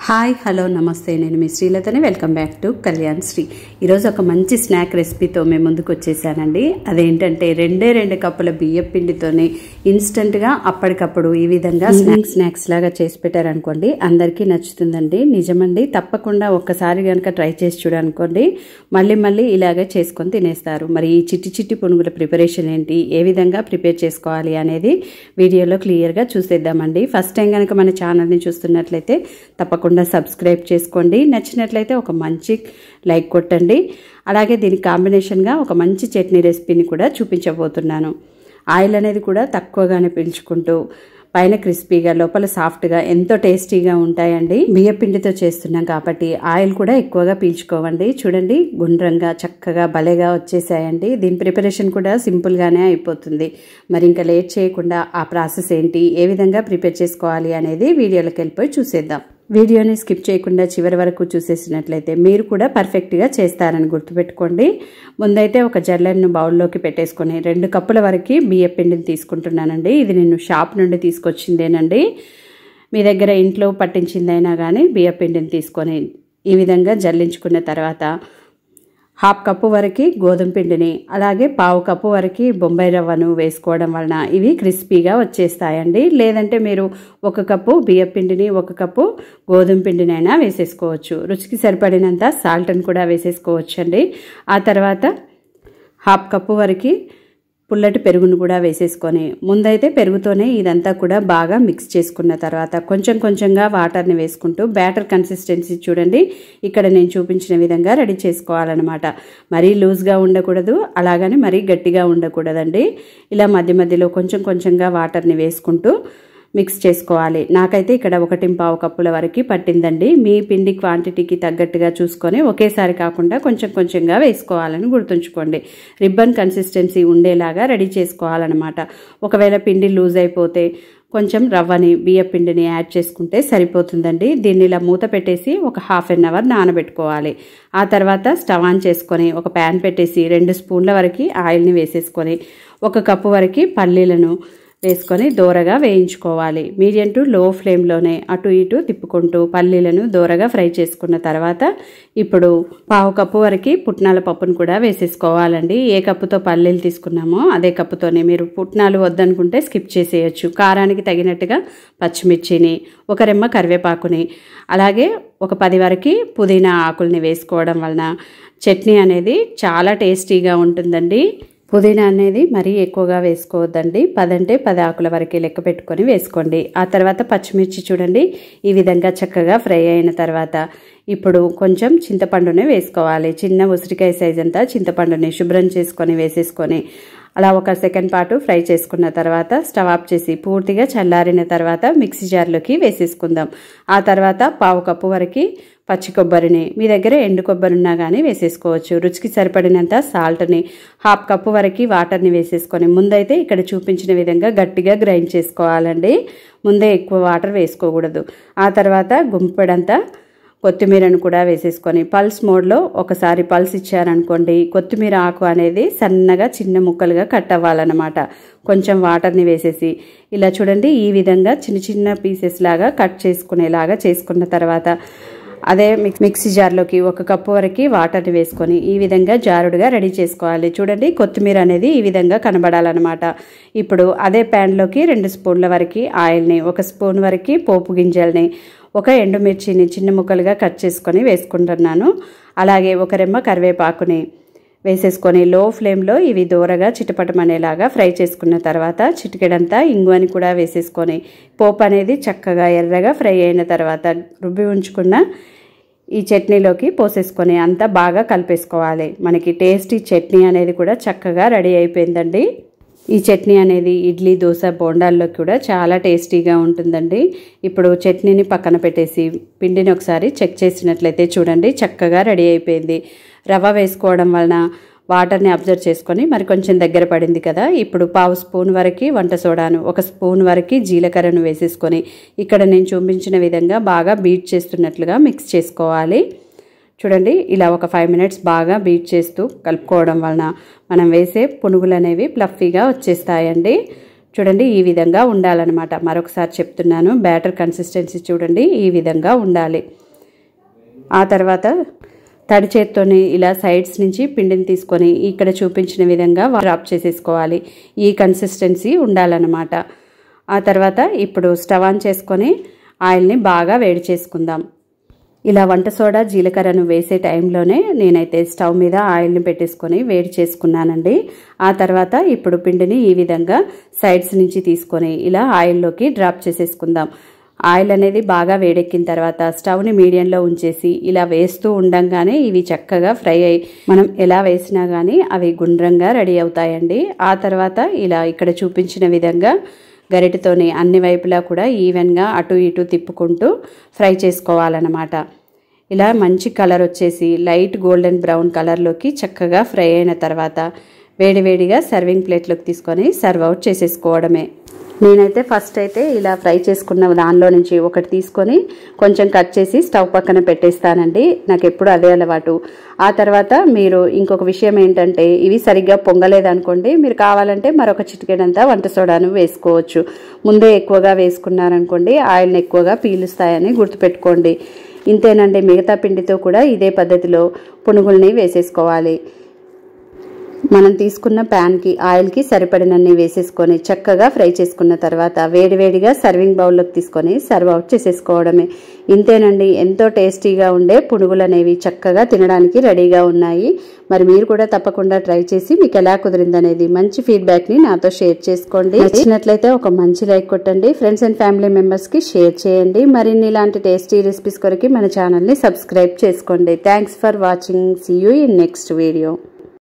Hi hello namaste నేను మీ శ్రీలతని welcome back to Kalyan Shri. ఈరోజు ఒక మంచి స్నాక్ రెసిపీతో మేము ముందుకు వచ్చేసానండి. అదేంటంటే 2 కప్పుల బియ్యం పిండితోనే ఇన్స్టెంట్గా అప్పటికప్పుడు ఈ విధంగా స్నాక్స్ లాగా చేసి పెట్టారనుకోండి, అందరికీ నచ్చుతుందండి. నిజమండి, తప్పకుండా ఒక్కసారి కనుక ట్రై చేసి చూడనుకోండి, మళ్ళీ ఇలాగే చేసుకొని తినేస్తారు. మరి ఈ చిట్టి పునుగుల ప్రిపరేషన్ ఏంటి, ఏ విధంగా ప్రిపేర్ చేసుకోవాలి అనేది వీడియోలో క్లియర్గా చూసేద్దామండి. ఫస్ట్ టైం కనుక మన ఛానల్ని చూస్తున్నట్లయితే తప్పకుండా సబ్స్క్రైబ్ చేసుకోండి. నచ్చినట్లయితే ఒక మంచి లైక్ కొట్టండి. అలాగే దీనికి కాంబినేషన్గా ఒక మంచి చట్నీ రెసిపీని కూడా చూపించబోతున్నాను. ఆయిల్ అనేది కూడా తక్కువగానే పీల్చుకుంటూ పైన క్రిస్పీగా లోపల సాఫ్ట్గా ఎంతో టేస్టీగా ఉంటాయండి. బియ్య పిండితో చేస్తున్నాం కాబట్టి ఆయిల్ కూడా ఎక్కువగా పీల్చుకోవండి. చూడండి, గుండ్రంగా చక్కగా భలేగా వచ్చేసాయండి. దీని ప్రిపరేషన్ కూడా సింపుల్గానే అయిపోతుంది. మరి ఇంకా లేట్ చేయకుండా ఆ ప్రాసెస్ ఏంటి, ఏ విధంగా ప్రిపేర్ చేసుకోవాలి అనేది వీడియోలోకి వెళ్ళిపోయి చూసేద్దాం. వీడియోని స్కిప్ చేయకుండా చివరి వరకు చూసేసినట్లయితే మీరు కూడా పర్ఫెక్ట్గా చేస్తారని గుర్తుపెట్టుకోండి. ముందైతే ఒక జల్లెడను బౌల్లోకి పెట్టేసుకొని 2 కప్పుల వరకు బియ్య పిండిని తీసుకుంటున్నానండి. ఇది నేను షాప్ నుండి తీసుకొచ్చిందేనండి. మీ దగ్గర ఇంట్లో పట్టించిందైనా కానీ బియ్య పిండిని తీసుకొని ఈ విధంగా జల్లించుకున్న తర్వాత 1/2 కప్పు వరకు గోధుమ పిండిని, అలాగే 1/4 కప్పు వరకు బొంబాయి రవ్వను వేసుకోవడం వలన ఇవి క్రిస్పీగా వచ్చేస్తాయండి. లేదంటే మీరు 1 కప్పు బియ్య పిండిని 1 కప్పు గోధుమ పిండినైనా వేసేసుకోవచ్చు. రుచికి సరిపడినంత సాల్ట్ని కూడా వేసేసుకోవచ్చు అండి. ఆ తర్వాత 1/2 కప్పు వరకు పుల్లటి పెరుగును కూడా వేసేసుకొని ముందైతే పెరుగుతోనే ఇదంతా కూడా బాగా మిక్స్ చేసుకున్న తర్వాత కొంచెంగా వాటర్ని వేసుకుంటూ బ్యాటర్ కన్సిస్టెన్సీ చూడండి, ఇక్కడ నేను చూపించిన విధంగా రెడీ చేసుకోవాలన్నమాట. మరీ లూజ్గా ఉండకూడదు, అలాగని మరీ గట్టిగా ఉండకూడదండి. ఇలా మధ్యలో కొంచెంగా వాటర్ని వేసుకుంటూ మిక్స్ చేసుకోవాలి. నాకైతే ఇక్కడ 1.5 కప్పుల వరకు పట్టిందండి. మీ పిండి క్వాంటిటీకి తగ్గట్టుగా చూసుకొని ఒకేసారి కాకుండా కొంచెంగా వేసుకోవాలని గుర్తుంచుకోండి. రిబ్బన్ కన్సిస్టెన్సీ ఉండేలాగా రెడీ చేసుకోవాలన్నమాట. ఒకవేళ పిండి లూజ్ అయిపోతే కొంచెం రవ్వని బియ్య పిండిని యాడ్ చేసుకుంటే సరిపోతుందండి. దీన్ని ఇలా మూత పెట్టేసి ఒక 1/2 అవర్ నానబెట్టుకోవాలి. ఆ తర్వాత స్టవ్ ఆన్ చేసుకొని ఒక ప్యాన్ పెట్టేసి 2 స్పూన్ల వరకు ఆయిల్ని వేసేసుకొని 1 కప్పు వరకు పల్లీలను వేసుకొని దోరగా వేయించుకోవాలి. మీడియం టు లో ఫ్లేమ్లోనే అటు ఇటు తిప్పుకుంటూ పల్లీలను దోరగా ఫ్రై చేసుకున్న తర్వాత ఇప్పుడు 1/2 కప్పు వరకు పుట్నాల పప్పును కూడా వేసేసుకోవాలండి. ఏ కప్పుతో పల్లీలు తీసుకున్నామో అదే కప్పుతోనే, మీరు పుట్నాలు వద్దనుకుంటే స్కిప్ చేసేయచ్చు. కారానికి తగినట్టుగా పచ్చిమిర్చిని, 1 రెమ్మ కరివేపాకుని, అలాగే ఒక 10 వరకు పుదీనా ఆకుల్ని వేసుకోవడం వలన చట్నీ అనేది చాలా టేస్టీగా ఉంటుందండి. పుదీనా అనేది మరీ ఎక్కువగా వేసుకోవద్దండి. 10 అంటే 10 ఆకుల వరకు లెక్క పెట్టుకొని వేసుకోండి. ఆ తర్వాత పచ్చిమిర్చి చూడండి ఈ విధంగా చక్కగా ఫ్రై అయిన తర్వాత ఇప్పుడు కొంచెం చింతపండునే వేసుకోవాలి. చిన్న ఉసిరికాయ సైజ్ అంతా చింతపండుని శుభ్రం చేసుకొని వేసేసుకొని అలా 1 సెకండ్ పాటు ఫ్రై చేసుకున్న తర్వాత స్టవ్ ఆఫ్ చేసి పూర్తిగా చల్లారిన తర్వాత మిక్సీ జార్లోకి వేసేసుకుందాం. ఆ తర్వాత 1/2 కప్పు వరకు పచ్చి కొబ్బరిని, మీ దగ్గర ఎండు కొబ్బరి ఉన్నా కానీ వేసేసుకోవచ్చు. రుచికి సరిపడినంత సాల్ట్ని, 1/2 కప్పు వరకు వాటర్ని వేసేసుకొని ముందైతే ఇక్కడ చూపించిన విధంగా గట్టిగా గ్రైండ్ చేసుకోవాలండి. ముందే ఎక్కువ వాటర్ వేసుకోకూడదు. ఆ తర్వాత గుంపెడంతా కొత్తిమీరను కూడా వేసేసుకొని పల్స్ మోడ్లో ఒకసారి పల్స్ ఇచ్చారనుకోండి, కొత్తిమీర ఆకు అనేది సన్నగా చిన్న ముక్కలుగా కట్ అవ్వాలన్నమాట. కొంచెం వాటర్ని వేసేసి ఇలా చూడండి ఈ విధంగా చిన్న పీసెస్ లాగా కట్ చేసుకునేలాగా చేసుకున్న తర్వాత అదే మిక్సీ జార్లోకి 1 కప్పు వరకు వాటర్ని వేసుకొని ఈ విధంగా జారుడుగా రెడీ చేసుకోవాలి. చూడండి కొత్తిమీర అనేది ఈ విధంగా కనబడాలన్నమాట. ఇప్పుడు అదే ప్యాన్లోకి 2 స్పూన్ల వరకు ఆయిల్ని, 1 స్పూన్ వరకు పోపు గింజల్ని, 1 ఎండుమిర్చిని చిన్న ముక్కలుగా కట్ చేసుకొని వేసుకుంటున్నాను. అలాగే 1 రెమ్మ కరివేపాకుని వేసేసుకొని లో ఫ్లేమ్లో ఇవి దూరగా చిటపటమనేలాగా ఫ్రై చేసుకున్న తర్వాత చిటికెడంతా ఇంగువని కూడా వేసేసుకొని పోపు అనేది చక్కగా ఎర్రగా ఫ్రై అయిన తర్వాత రుబ్బి ఉంచుకున్న ఈ చట్నీలోకి పోసేసుకొని అంతా బాగా కలిపేసుకోవాలి. మనకి టేస్టీ చట్నీ అనేది కూడా చక్కగా రెడీ అయిపోయిందండి. ఈ చట్నీ అనేది ఇడ్లీ, దోశ, బోండాల్లో కూడా చాలా టేస్టీగా ఉంటుందండి. ఇప్పుడు చట్నీని పక్కన పెట్టేసి పిండిని ఒకసారి చెక్ చేసినట్లయితే చూడండి చక్కగా రెడీ అయిపోయింది. రవ్వ వేసుకోవడం వలన వాటర్ని అబ్జర్వ్ చేసుకొని మరి కొంచెం దగ్గర పడింది కదా. ఇప్పుడు 1/2 స్పూన్ వరకు వంట సోడాను, 1 స్పూన్ వరకు జీలకర్రను వేసేసుకొని ఇక్కడ నేను చూపించిన విధంగా బాగా బీట్ చేస్తున్నట్లుగా మిక్స్ చేసుకోవాలి. చూడండి ఇలా ఒక 5 మినిట్స్ బాగా బీట్ చేస్తూ కలుపుకోవడం వలన మనం వేసే పునుగులు అనేవి ఫ్లఫీగా వచ్చేస్తాయండి. చూడండి ఈ విధంగా ఉండాలన్నమాట. మరొకసారి చెప్తున్నాను, బ్యాటర్ కన్సిస్టెన్సీ చూడండి ఈ విధంగా ఉండాలి. ఆ తర్వాత తడి చేత్తోని ఇలా సైడ్స్ నుంచి పిండిని తీసుకొని ఇక్కడ చూపించిన విధంగా డ్రాప్ చేసేసుకోవాలి. ఈ కన్సిస్టెన్సీ ఉండాలన్నమాట. ఆ తర్వాత ఇప్పుడు స్టవ్ ఆన్ చేసుకొని ఆయిల్ని బాగా వేడి చేసుకుందాం. ఇలా వంట సోడా జీలకర్రను వేసే టైంలోనే నేనైతే స్టవ్ మీద ఆయిల్ని పెట్టేసుకొని వేడి చేసుకున్నానండి. ఆ తర్వాత ఇప్పుడు పిండిని ఈ విధంగా సైడ్స్ నుంచి తీసుకొని ఇలా ఆయిల్లోకి డ్రాప్ చేసేసుకుందాం. ఆయిల్ అనేది బాగా వేడెక్కిన తర్వాత స్టవ్ని మీడియంలో ఉంచేసి ఇలా వేస్తూ ఉండంగానే ఇవి చక్కగా ఫ్రై అయ్యి మనం ఎలా వేసినా కానీ అవి గుండ్రంగా రెడీ అవుతాయండి. ఆ తర్వాత ఇలా ఇక్కడ చూపించిన విధంగా గరిటెతోని అన్ని వైపులా కూడా ఈవెన్గా అటు ఇటు తిప్పుకుంటూ ఫ్రై చేసుకోవాలన్నమాట. ఇలా మంచి కలర్ వచ్చేసి లైట్ గోల్డెన్ బ్రౌన్ కలర్లోకి చక్కగా ఫ్రై అయిన తర్వాత వేడివేడిగా సర్వింగ్ ప్లేట్లోకి తీసుకొని సర్వ్ అవుట్ చేసేసుకోవడమే. నేనైతే ఫస్ట్ అయితే ఇలా ఫ్రై చేసుకున్న దానిలో నుంచి ఒకటి తీసుకొని కొంచెం కట్ చేసి స్టవ్ పక్కన పెట్టేస్తానండి. నాకు ఎప్పుడు అదే అలవాటు. ఆ తర్వాత మీరు ఇంకొక విషయం ఏంటంటే ఇవి సరిగ్గా పొంగలేదనుకోండి, మీరు కావాలంటే మరొక చిటికెడంతా వంట సోడాను వేసుకోవచ్చు. ముందే ఎక్కువగా వేసుకున్నారనుకోండి ఆయిల్ని ఎక్కువగా పీలుస్తాయని గుర్తుపెట్టుకోండి. ఇంతేనండి, మిగతా పిండితో కూడా ఇదే పద్ధతిలో పునుగుల్ని వేసేసుకోవాలి. మనం తీసుకున్న ప్యాన్కి ఆయిల్కి సరిపడినన్ని వేసేసుకొని చక్కగా ఫ్రై చేసుకున్న తర్వాత వేడివేడిగా సర్వింగ్ బౌల్లోకి తీసుకొని సర్వ్ అవుట్ చేసేసుకోవడమే. ఇంతేనండి, ఎంతో టేస్టీగా ఉండే పునుగులు అనేవి చక్కగా తినడానికి రెడీగా ఉన్నాయి. మరి మీరు కూడా తప్పకుండా ట్రై చేసి మీకు ఎలా కుదిరిందనేది మంచి ఫీడ్బ్యాక్ని నాతో షేర్ చేసుకోండి. నచ్చినట్లయితే ఒక మంచి లైక్ కొట్టండి. ఫ్రెండ్స్ అండ్ ఫ్యామిలీ మెంబర్స్కి షేర్ చేయండి. మరిన్ని ఇలాంటి టేస్టీ రెసిపీస్ కొరకు మన ఛానల్ని సబ్స్క్రైబ్ చేసుకోండి. Thanks for watching. See you in next video.